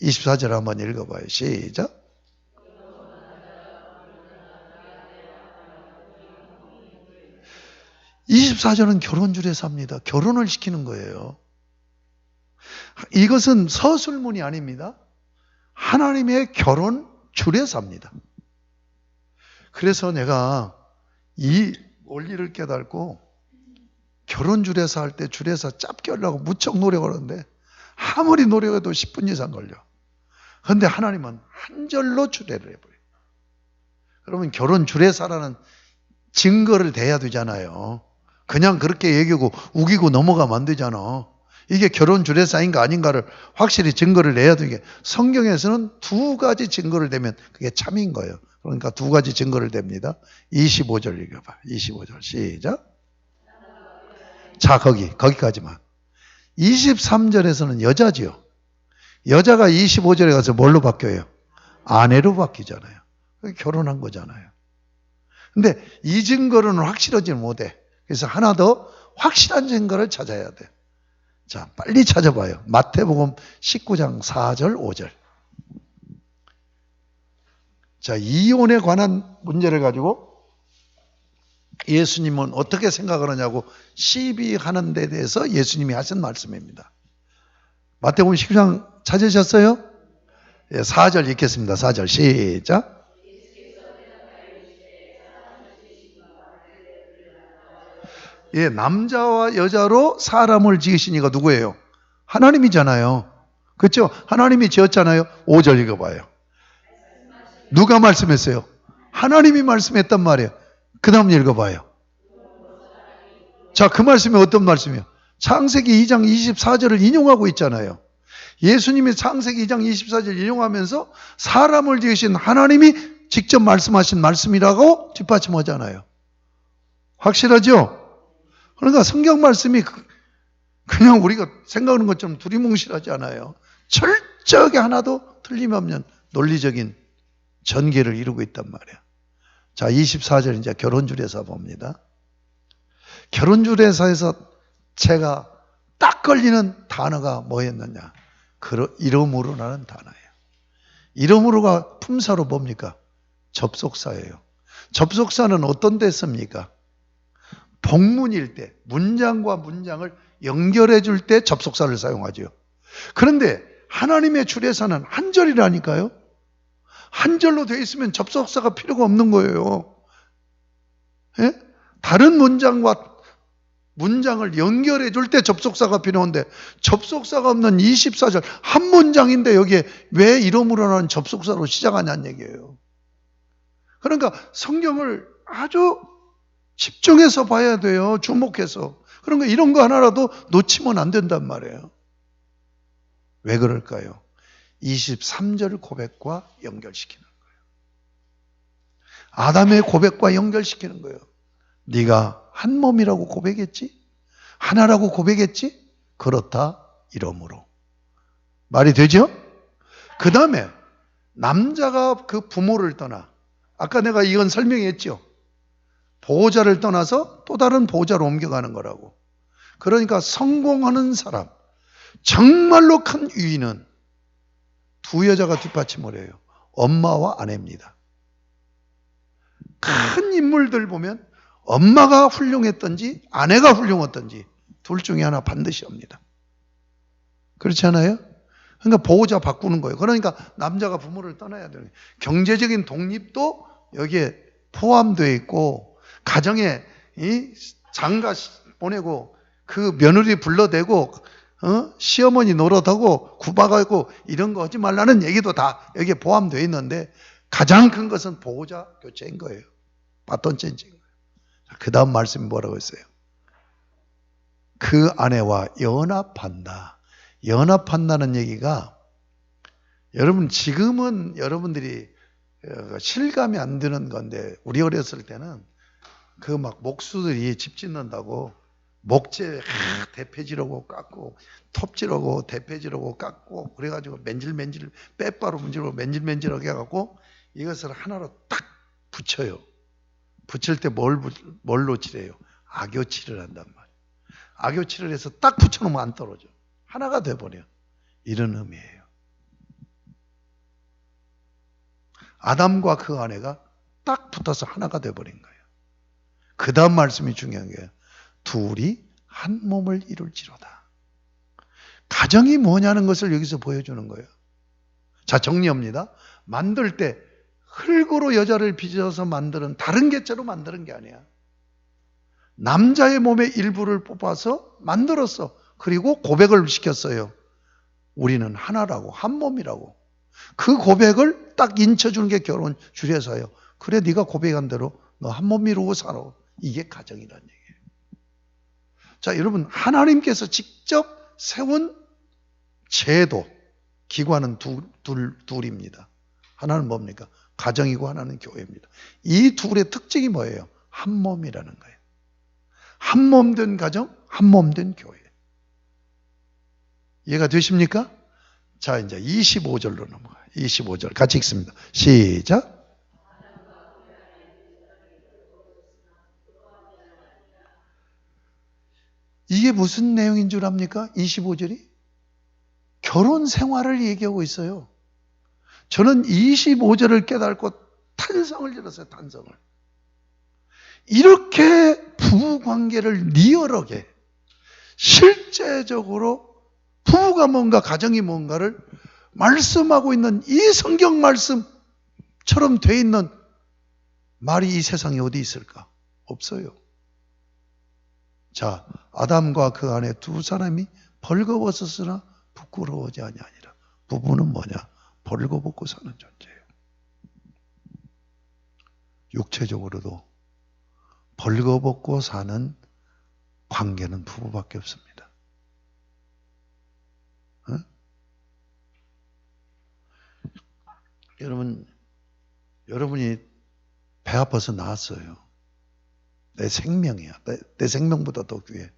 24절 한번 읽어봐요. 시작. 24절은 결혼주례사입니다. 결혼을 시키는 거예요. 이것은 서술문이 아닙니다. 하나님의 결혼 주례사입니다. 그래서 내가 이 원리를 깨닫고 결혼 주례사 할 때 주례사 짧게 하려고 무척 노력을 하는데 아무리 노력해도 10분 이상 걸려. 그런데 하나님은 한 절로 주례를 해버려요. 그러면 결혼 주례사라는 증거를 대야 되잖아요. 그냥 그렇게 얘기하고 우기고 넘어가면 안 되잖아. 이게 결혼 주례사인가 아닌가를 확실히 증거를 내야 되게. 성경에서는 두 가지 증거를 대면 그게 참인 거예요. 그러니까 두 가지 증거를 댑니다. 25절 읽어봐. 25절 시작. 자, 거기까지만. 23절에서는 여자지요. 여자가 25절에 가서 뭘로 바뀌어요? 아내로 바뀌잖아요. 결혼한 거잖아요. 근데 이 증거로는 확실하지 못해. 그래서 하나 더 확실한 증거를 찾아야 돼. 자, 빨리 찾아봐요. 마태복음 19장 4절, 5절. 자, 이혼에 관한 문제를 가지고 예수님은 어떻게 생각을 하냐고 시비하는 데 대해서 예수님이 하신 말씀입니다. 마태복음 19장 찾으셨어요? 4절 읽겠습니다. 4절 시작. 예, 남자와 여자로 사람을 지으신 이가 누구예요? 하나님이잖아요. 그렇죠? 하나님이 지었잖아요. 5절 읽어봐요. 누가 말씀했어요? 하나님이 말씀했단 말이에요. 그 다음 읽어봐요. 자, 그 말씀이 어떤 말씀이에요? 창세기 2장 24절을 인용하고 있잖아요. 예수님이 창세기 2장 24절 인용하면서 사람을 지으신 하나님이 직접 말씀하신 말씀이라고 뒷받침하잖아요. 확실하죠? 그러니까 성경 말씀이 그냥 우리가 생각하는 것처럼 두리뭉실하지 않아요. 철저하게 하나도 틀림없는 논리적인 전개를 이루고 있단 말이에요. 자, 24절 이제 결혼주례사 봅니다. 결혼주례사에서 제가 딱 걸리는 단어가 뭐였느냐? 이름으로라는 단어예요. 이름으로가 품사로 뭡니까? 접속사예요. 접속사는 어떤 데 씁니까? 복문일 때, 문장과 문장을 연결해 줄 때 접속사를 사용하죠. 그런데 하나님의 주례사는 한 절이라니까요. 한 절로 되어 있으면 접속사가 필요가 없는 거예요. 예? 다른 문장을 연결해 줄 때 접속사가 필요한데 접속사가 없는 24절 한 문장인데 여기에 왜 이름으로라는 접속사로 시작하냐는 얘기예요. 그러니까 성경을 아주 집중해서 봐야 돼요. 주목해서. 그러니까 이런 거 하나라도 놓치면 안 된단 말이에요. 왜 그럴까요? 23절 고백과 연결시키는 거예요. 아담의 고백과 연결시키는 거예요. 네가 한 몸이라고 고백했지? 하나라고 고백했지? 그렇다 이러므로. 말이 되죠? 그 다음에 남자가 그 부모를 떠나, 아까 내가 이건 설명했죠. 보호자를 떠나서 또 다른 보호자로 옮겨가는 거라고. 그러니까 성공하는 사람, 정말로 큰 유인은 두 여자가 뒷받침을 해요. 엄마와 아내입니다. 큰 인물들 보면 엄마가 훌륭했던지 아내가 훌륭했던지 둘 중에 하나 반드시 합니다. 그렇지 않아요? 그러니까 보호자 바꾸는 거예요. 그러니까 남자가 부모를 떠나야 되는 거예요. 경제적인 독립도 여기에 포함되어 있고 가정에 장가 보내고 그 며느리 불러대고 시어머니 노릇하고 구박하고 이런 거 하지 말라는 얘기도 다 여기에 포함되어 있는데 가장 큰 것은 보호자 교체인 거예요. 바톤 체인지인 거예요. 그 다음 말씀이 뭐라고 했어요? 그 아내와 연합한다. 연합한다는 얘기가 여러분 지금은 여러분들이 실감이 안 드는 건데 우리 어렸을 때는 그 막 목수들이 집 짓는다고 목재 대패지라고 깎고 톱질하고 대패지라고 깎고 그래가지고 맨질맨질 빼바로 문질고 맨질맨질하게 해갖고 이것을 하나로 딱 붙여요. 붙일 때 뭘로 칠해요? 악교칠을 한단 말이에요. 악교칠을 해서 딱 붙여놓으면 안 떨어져. 하나가 돼버려. 이런 의미예요. 아담과 그 아내가 딱 붙어서 하나가 돼버린 거예요. 그 다음 말씀이 중요한 거예요. 둘이 한 몸을 이룰지로다. 가정이 뭐냐는 것을 여기서 보여주는 거예요. 자, 정리합니다. 만들 때 흙으로 여자를 빚어서 만드는 다른 개체로 만드는 게 아니야. 남자의 몸의 일부를 뽑아서 만들었어. 그리고 고백을 시켰어요. 우리는 하나라고, 한 몸이라고. 그 고백을 딱 인쳐주는 게 결혼 주례사예요. 그래, 네가 고백한 대로 너 한 몸 이루고 살아. 이게 가정이란 얘기예요. 자, 여러분, 하나님께서 직접 세운 제도, 기관은 둘입니다. 하나는 뭡니까? 가정이고 하나는 교회입니다. 이 둘의 특징이 뭐예요? 한 몸이라는 거예요. 한 몸 된 가정, 한 몸 된 교회. 이해가 되십니까? 자, 이제 25절로 넘어가요. 25절 같이 읽습니다. 시작. 이게 무슨 내용인 줄 압니까? 25절이? 결혼 생활을 얘기하고 있어요. 저는 25절을 깨닫고 탄성을 질렀어요. 탄성을. 이렇게 부부관계를 리얼하게 실제적으로 부부가 뭔가 가정이 뭔가를 말씀하고 있는 이 성경 말씀처럼 돼 있는 말이 이 세상에 어디 있을까? 없어요. 자, 아담과 그 아내 두 사람이 벌거벗었으나 부끄러워하지 아니하니라. 부부는 뭐냐? 벌거벗고 사는 존재예요. 육체적으로도 벌거벗고 사는 관계는 부부밖에 없습니다. 어? 여러분이 배 아파서 나왔어요. 내 생명이야. 내 생명보다 더 귀해.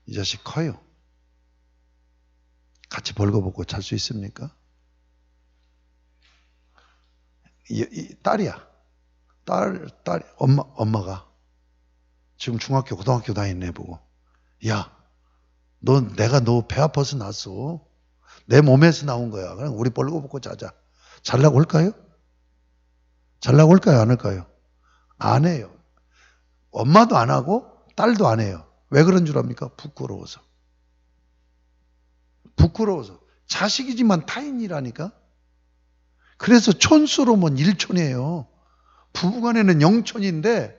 이 자식 커요. 같이 벌거벗고 잘 수 있습니까? 딸이야. 엄마가 지금 중학교, 고등학교 다니는 애 보고, 야, 내가 너 배 아파서 났어. 내 몸에서 나온 거야. 그럼 우리 벌거벗고 자자. 잘라고 할까요? 잘라고 할까요? 안 할까요? 안 해요. 엄마도 안 하고 딸도 안 해요. 왜 그런 줄 압니까? 부끄러워서. 부끄러워서. 자식이지만 타인이라니까. 그래서 촌수로면 일촌이에요. 부부간에는 영촌인데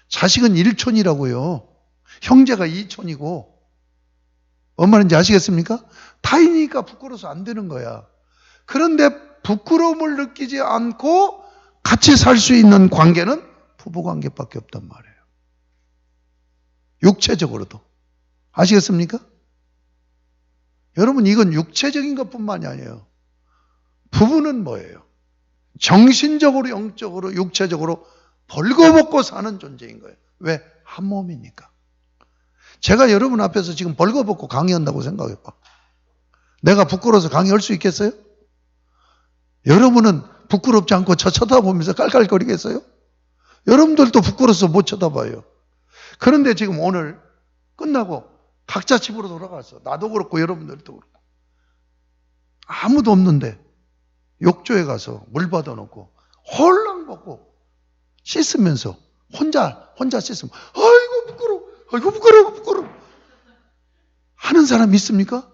자식은 일촌이라고요. 형제가 이촌이고. 뭔 말인지 아시겠습니까? 타인이니까 부끄러워서 안 되는 거야. 그런데 부끄러움을 느끼지 않고 같이 살 수 있는 관계는 부부관계밖에 없단 말이에요. 육체적으로도. 아시겠습니까? 여러분, 이건 육체적인 것뿐만이 아니에요. 부부는 뭐예요? 정신적으로, 영적으로, 육체적으로 벌거벗고 사는 존재인 거예요. 왜? 한 몸이니까. 제가 여러분 앞에서 지금 벌거벗고 강의한다고 생각해봐. 내가 부끄러워서 강의할 수 있겠어요? 여러분은 부끄럽지 않고 저 쳐다보면서 깔깔거리겠어요? 여러분들도 부끄러워서 못 쳐다봐요. 그런데 지금 오늘 끝나고 각자 집으로 돌아갔어. 나도 그렇고 여러분들도 그렇고. 아무도 없는데 욕조에 가서 물 받아놓고 홀랑 벗고 씻으면서 혼자 씻으면 아이고 부끄러워, 아이고 부끄러워 하는 사람 있습니까?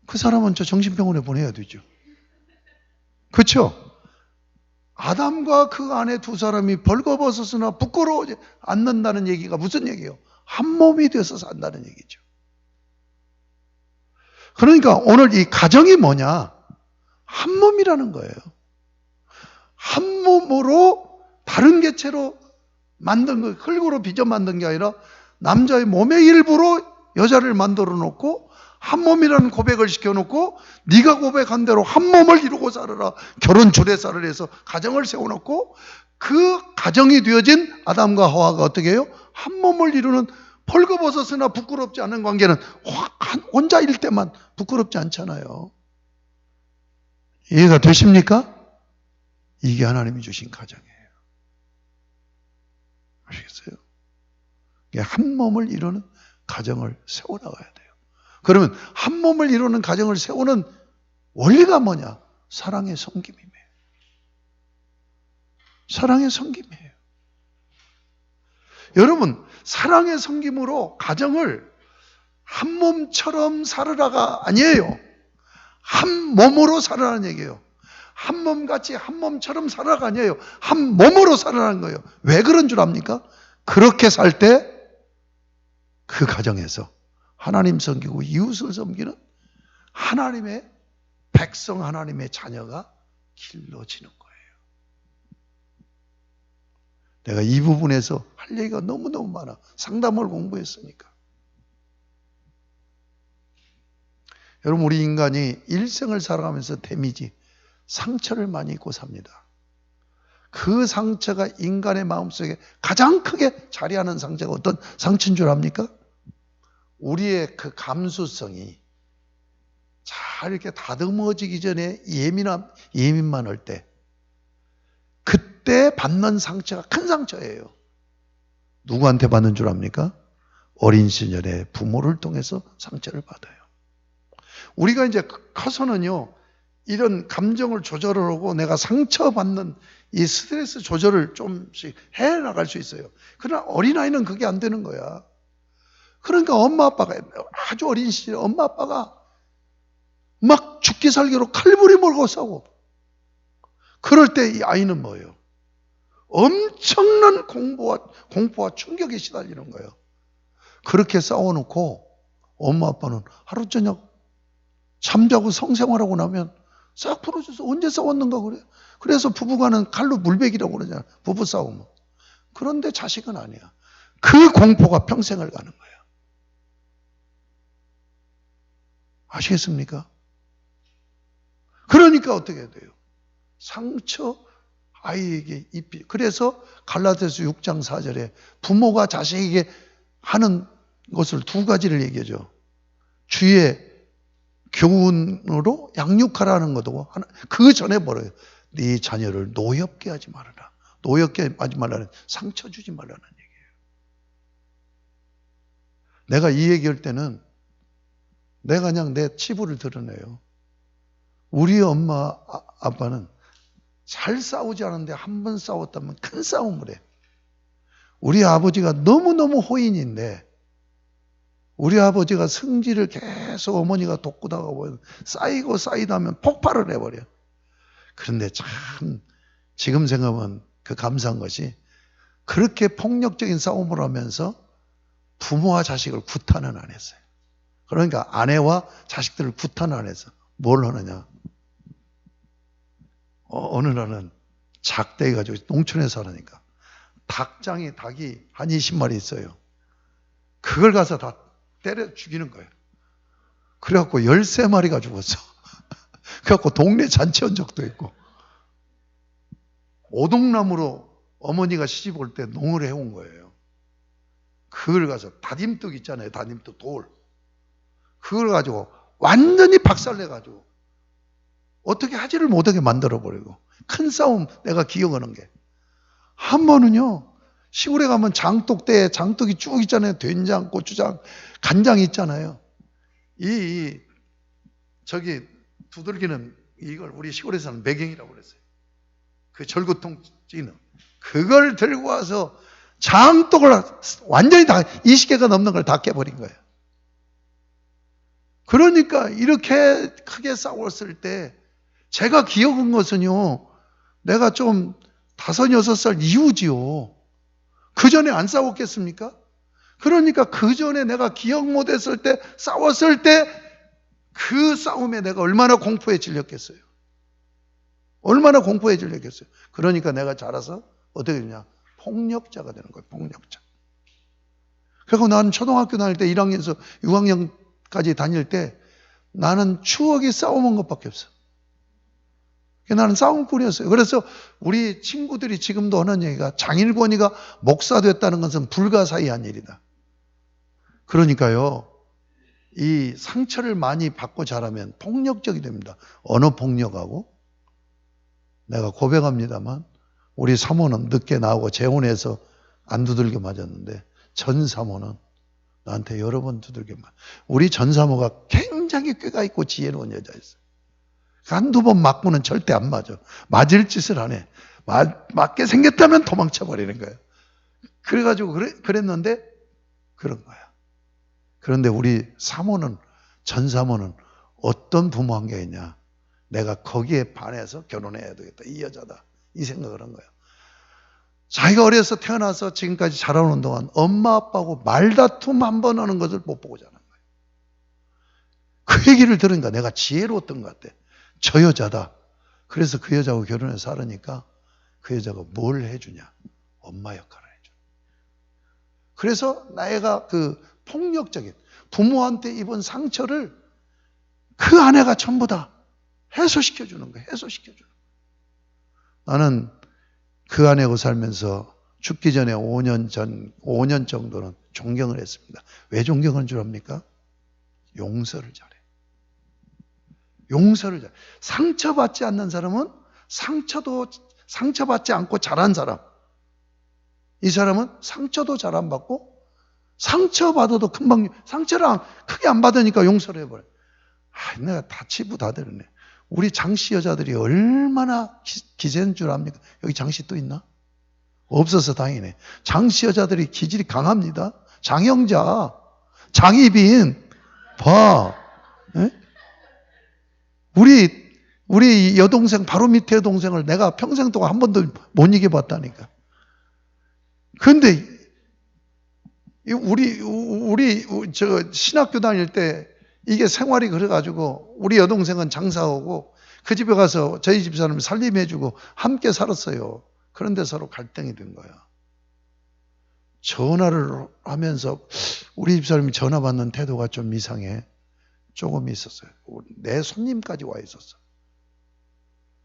그 사람은 저 정신병원에 보내야 되죠. 그렇죠? 아담과 그 아내 두 사람이 벌거벗었으나 부끄러워하지 않는다는 얘기가 무슨 얘기예요? 한 몸이 되어서 산다는 얘기죠. 그러니까 오늘 이 가정이 뭐냐? 한 몸이라는 거예요. 한 몸으로 다른 개체로 만든 거, 흙으로 빚어 만든 게 아니라 남자의 몸의 일부로 여자를 만들어 놓고 한 몸이라는 고백을 시켜놓고 네가 고백한 대로 한 몸을 이루고 살아라. 결혼 주례사를 해서 가정을 세워놓고 그 가정이 되어진 아담과 하와가 어떻게 해요? 한 몸을 이루는 벌거벗었으나 부끄럽지 않은 관계는 혼자일 때만 부끄럽지 않잖아요. 이해가 되십니까? 이게 하나님이 주신 가정이에요. 아시겠어요? 한 몸을 이루는 가정을 세워나가야 돼요. 그러면 한 몸을 이루는 가정을 세우는 원리가 뭐냐? 사랑의 섬김이에요. 사랑의 섬김이에요. 여러분, 사랑의 섬김으로 가정을 한 몸처럼 살으라가 아니에요. 한 몸으로 살으라는 얘기예요. 한 몸같이 한 몸처럼 살아가 아니에요. 한 몸으로 살아라는 거예요. 왜 그런 줄 압니까? 그렇게 살 때 그 가정에서 하나님 섬기고 이웃을 섬기는 하나님의 백성, 하나님의 자녀가 길러지는 거예요. 내가 이 부분에서 할 얘기가 너무너무 많아. 상담을 공부했으니까. 여러분, 우리 인간이 일생을 살아가면서 데미지, 상처를 많이 입고 삽니다. 그 상처가 인간의 마음속에 가장 크게 자리하는 상처가 어떤 상처인 줄 압니까? 우리의 그 감수성이 잘 이렇게 다듬어지기 전에 예민만 할 때, 그때 받는 상처가 큰 상처예요. 누구한테 받는 줄 압니까? 어린 시절에 부모를 통해서 상처를 받아요. 우리가 이제 커서는요, 이런 감정을 조절하고 내가 상처받는 이 스트레스 조절을 좀씩 해 나갈 수 있어요. 그러나 어린아이는 그게 안 되는 거야. 그러니까 엄마 아빠가 아주 어린 시절에 엄마 아빠가 막 죽기 살기로 칼부리 몰고 싸우고, 그럴 때 이 아이는 뭐예요? 엄청난 공포와 충격에 시달리는 거예요. 그렇게 싸워놓고 엄마 아빠는 하루 저녁 잠자고 성생활하고 나면 싹 풀어줘서 언제 싸웠는가 그래. 그래서 부부간은 칼로 물베기라고 그러잖아. 부부싸움. 그런데 자식은 아니야. 그 공포가 평생을 가는 거야. 아시겠습니까? 그러니까 어떻게 돼요? 상처 아이에게 입히. 그래서 갈라디아서 6장 4절에 부모가 자식에게 하는 것을 두 가지를 얘기하죠. 주의 교훈으로 양육하라는 것도 그 전에 뭐래요? 네 자녀를 노엽게 하지 말아라. 노엽게 하지 말라는, 상처 주지 말라는 얘기예요. 내가 이 얘기할 때는 내가 그냥 내 치부를 드러내요. 우리 엄마 아빠는 잘 싸우지 않은데 한 번 싸웠다면 큰 싸움을 해. 우리 아버지가 너무너무 호인인데 우리 아버지가 성질을 계속 어머니가 돋구다가 보면 쌓이고 쌓이다면 폭발을 해버려. 그런데 참 지금 생각하면 그 감사한 것이 그렇게 폭력적인 싸움을 하면서 부모와 자식을 구타는 안 했어요. 그러니까 아내와 자식들을 구타는 안 해서 뭘 하느냐. 어느 날은 작대 가지고 농촌에 살으니까 닭이 한 20마리 있어요. 그걸 가서 다 때려 죽이는 거예요. 그래갖고 13마리가 죽었어. 그래갖고 동네 잔치한 적도 있고. 오동나무로 어머니가 시집 올 때 농을 해온 거예요. 그걸 가서 다딤뚝 있잖아요. 다딤뚝 돌. 그걸 가지고 완전히 박살내가지고 어떻게 하지를 못하게 만들어버리고. 큰 싸움 내가 기억하는 게. 한 번은요. 시골에 가면 장독대에 장독이 쭉 있잖아요. 된장, 고추장, 간장 있잖아요. 저기 두들기는 이걸 우리 시골에서는 매경이라고 그랬어요. 그 절구통 찌는. 그걸 들고 와서 장독을 완전히 다 20개가 넘는 걸 다 깨버린 거예요. 그러니까 이렇게 크게 싸웠을 때 제가 기억한 것은요. 내가 좀 5, 6살 이후지요. 그 전에 안 싸웠겠습니까? 그러니까 그 전에 내가 기억 못했을 때 싸웠을 때 그 싸움에 내가 얼마나 공포에 질렸겠어요. 얼마나 공포에 질렸겠어요. 그러니까 내가 자라서 어떻게 되냐. 폭력자가 되는 거예요. 폭력자. 그리고 나는 초등학교 다닐 때 1학년에서 6학년까지 다닐 때 나는 추억이 싸움한 것밖에 없어. 나는 싸움꾼이었어요. 그래서 우리 친구들이 지금도 하는 얘기가 장일권이가 목사 됐다는 것은 불가사의한 일이다. 그러니까요. 이 상처를 많이 받고 자라면 폭력적이 됩니다. 언어 폭력하고. 내가 고백합니다만 우리 사모는 늦게 나오고 재혼해서 안 두들겨 맞았는데 전 사모는 나한테 여러 번 두들겨 맞았어요. 우리 전 사모가 굉장히 꾀가 있고 지혜로운 여자였어요. 한두 번 맞고는 절대 안 맞아. 맞을 짓을 안 해. 맞게 생겼다면 도망쳐 버리는 거예요. 그래가지고 그랬는데 그런 거야. 그런데 우리 사모는, 전 사모는 어떤 부모 관계였냐? 내가 거기에 반해서 결혼해야 되겠다. 이 여자다. 이 생각을 한 거야. 자기가 어려서 태어나서 지금까지 자라오는 동안 엄마 아빠하고 말다툼 한 번 하는 것을 못 보고 자란 거예요. 그 얘기를 들으니까 내가 지혜로웠던 것 같아. 저 여자다. 그래서 그 여자하고 결혼해서 살으니까 그 여자가 뭘 해주냐? 엄마 역할을 해줘. 그래서 나애가 그 폭력적인 부모한테 입은 상처를 그 아내가 전부 다 해소시켜주는 거예요. 해소시켜주는 거예요. 나는 그 아내하고 살면서 죽기 전에 5년 정도는 존경을 했습니다. 왜 존경한 줄 압니까? 용서를 잘해. 용서를 잘해. 상처받지 않는 사람은 상처받지 않고 자란 사람. 이 사람은 상처도 잘 안 받고 상처받아도 금방 상처를 크게 안 받으니까 용서를 해버려. 내가 다 치부 다 되네. 우리 장씨 여자들이 얼마나 기세인 줄 압니까? 여기 장씨 또 있나? 없어서 다행이네. 장씨 여자들이 기질이 강합니다. 장영자, 장희빈, 봐. 에? 우리 여동생 바로 밑에 여동생을 내가 평생 동안 한 번도 못 이겨봤다니까. 그런데 우리 저 신학교 다닐 때 이게 생활이 그래가지고 우리 여동생은 장사하고 그 집에 가서 저희 집사람이 살림해주고 함께 살았어요. 그런데 서로 갈등이 된 거야. 전화를 하면서 우리 집사람이 전화 받는 태도가 좀 이상해. 조금 있었어요. 내 손님까지 와 있었어.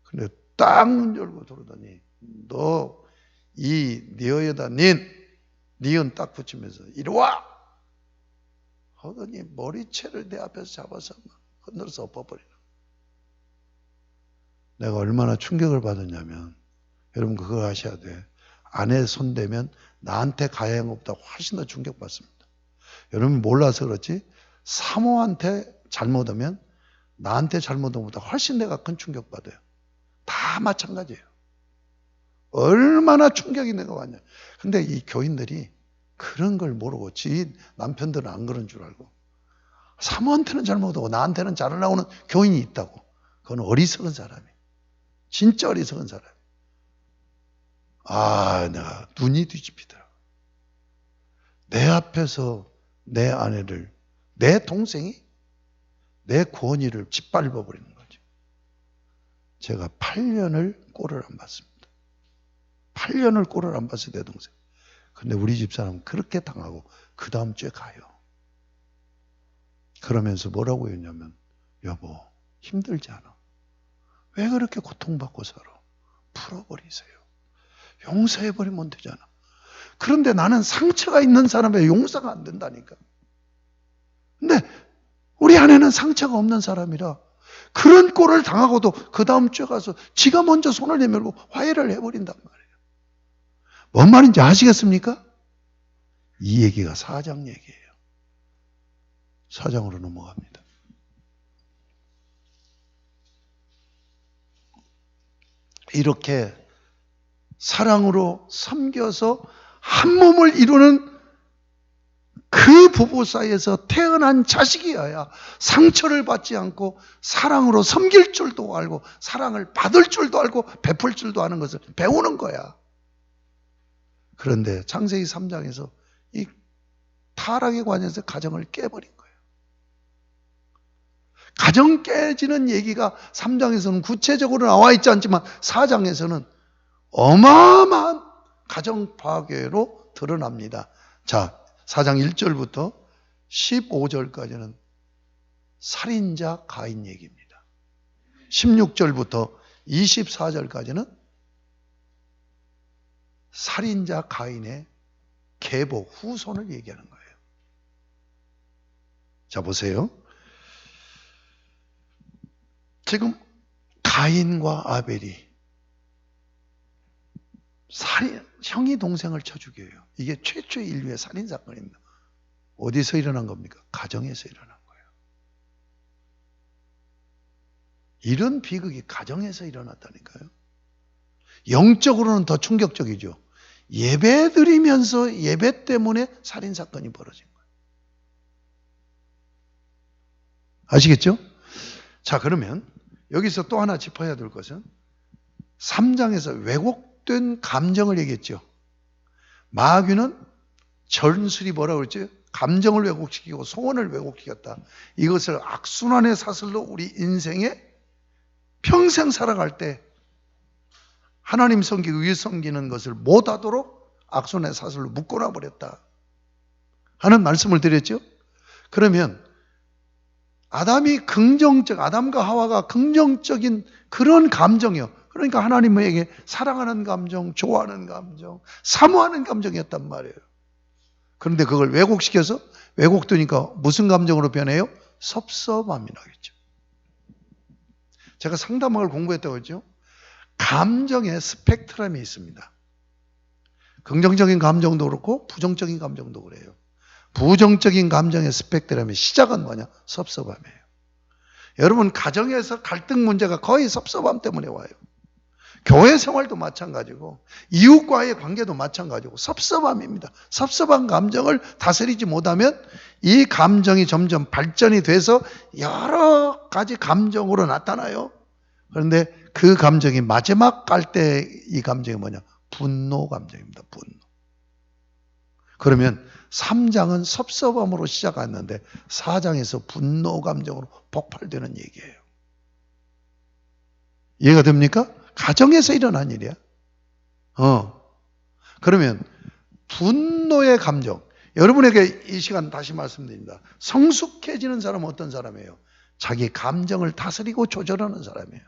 근데 딱 문 열고 들어오더니 네 여여다 니은 딱 붙이면서 이리 와! 하더니 머리채를 내 앞에서 잡아서 흔들어서 엎어버리는 거야. 내가 얼마나 충격을 받았냐면 여러분 그거 아셔야 돼. 아내 손대면 나한테 가해한 것보다 훨씬 더 충격받습니다. 여러분 몰라서 그렇지 사모한테 잘못하면 나한테 잘못한 것보다 훨씬 내가 큰 충격받아요. 다 마찬가지예요. 얼마나 충격이 내가 왔냐. 근데 이 교인들이 그런 걸 모르고 지 남편들은 안 그런 줄 알고 사모한테는 잘못하고 나한테는 잘 나오는 교인이 있다고. 그건 어리석은 사람이에요. 진짜 어리석은 사람이에요. 내가 눈이 뒤집히더라. 내 앞에서 내 아내를, 내 동생이 내 권위를 짓밟아 버리는 거죠. 제가 8년을 꼴을 안 봤습니다. 8년을 꼴을 안 봤어요, 내 동생. 근데 우리 집사람은 그렇게 당하고 그 다음 주에 가요. 그러면서 뭐라고 했냐면 여보 힘들지 않아. 왜 그렇게 고통받고 살아? 풀어버리세요. 용서해버리면 되잖아. 그런데 나는 상처가 있는 사람에 용서가 안 된다니까. 근데 우리 아내는 상처가 없는 사람이라 그런 꼴을 당하고도 그 다음 주에 가서 지가 먼저 손을 내밀고 화해를 해버린단 말이에요. 뭔 말인지 아시겠습니까? 이 얘기가 4장 얘기예요. 4장으로 넘어갑니다. 이렇게 사랑으로 섬겨서 한 몸을 이루는 그 부부 사이에서 태어난 자식이어야 상처를 받지 않고 사랑으로 섬길 줄도 알고 사랑을 받을 줄도 알고 베풀 줄도 아는 것을 배우는 거야. 그런데 창세기 3장에서 이 타락에 관해서 가정을 깨버린 거예요. 가정 깨지는 얘기가 3장에서는 구체적으로 나와 있지 않지만 4장에서는 어마어마한 가정 파괴로 드러납니다. 자, 4장 1절부터 15절까지는 살인자 가인 얘기입니다. 16절부터 24절까지는 살인자 가인의 계보 후손을 얘기하는 거예요. 자, 보세요. 지금 가인과 아벨이 형이 동생을 쳐 죽여요. 이게 최초의 인류의 살인사건입니다. 어디서 일어난 겁니까? 가정에서 일어난 거예요. 이런 비극이 가정에서 일어났다니까요. 영적으로는 더 충격적이죠. 예배 드리면서 예배 때문에 살인사건이 벌어진 거예요. 아시겠죠? 자, 그러면 여기서 또 하나 짚어야 될 것은 3장에서 왜곡된 감정을 얘기했죠. 마귀는 전술이 뭐라고 그랬죠? 감정을 왜곡시키고 소원을 왜곡시켰다. 이것을 악순환의 사슬로 우리 인생에 평생 살아갈 때 하나님 섬기고 의 섬기는 것을 못하도록 악순환의 사슬로 묶어놔 버렸다 하는 말씀을 드렸죠. 그러면 아담과 하와가 긍정적인 그런 감정이요. 그러니까 하나님에게 사랑하는 감정, 좋아하는 감정, 사모하는 감정이었단 말이에요. 그런데 그걸 왜곡되니까 무슨 감정으로 변해요? 섭섭함이라겠죠. 제가 상담학을 공부했다고 했죠. 감정의 스펙트럼이 있습니다. 긍정적인 감정도 그렇고 부정적인 감정도 그래요. 부정적인 감정의 스펙트럼의 시작은 뭐냐? 섭섭함이에요. 여러분 가정에서 갈등 문제가 거의 섭섭함 때문에 와요. 교회 생활도 마찬가지고 이웃과의 관계도 마찬가지고 섭섭함입니다. 섭섭한 감정을 다스리지 못하면 이 감정이 점점 발전이 돼서 여러 가지 감정으로 나타나요. 그런데 그 감정이 마지막 갈 때 이 감정이 뭐냐? 분노 감정입니다. 분노. 그러면 3장은 섭섭함으로 시작했는데 4장에서 분노 감정으로 폭발되는 얘기예요. 이해가 됩니까? 가정에서 일어난 일이야. 그러면 분노의 감정. 여러분에게 이 시간 다시 말씀드립니다. 성숙해지는 사람은 어떤 사람이에요? 자기 감정을 다스리고 조절하는 사람이에요.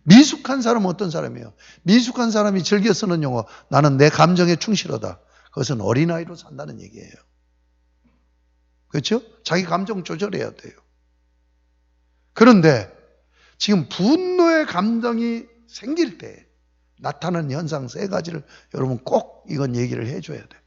미숙한 사람은 어떤 사람이에요? 미숙한 사람이 즐겨 쓰는 용어, 나는 내 감정에 충실하다. 그것은 어린아이로 산다는 얘기예요. 그렇죠? 자기 감정 조절해야 돼요. 그런데 지금 분노의 감정이 생길 때 나타나는 현상 3가지를 여러분 꼭 이건 얘기를 해줘야 돼요.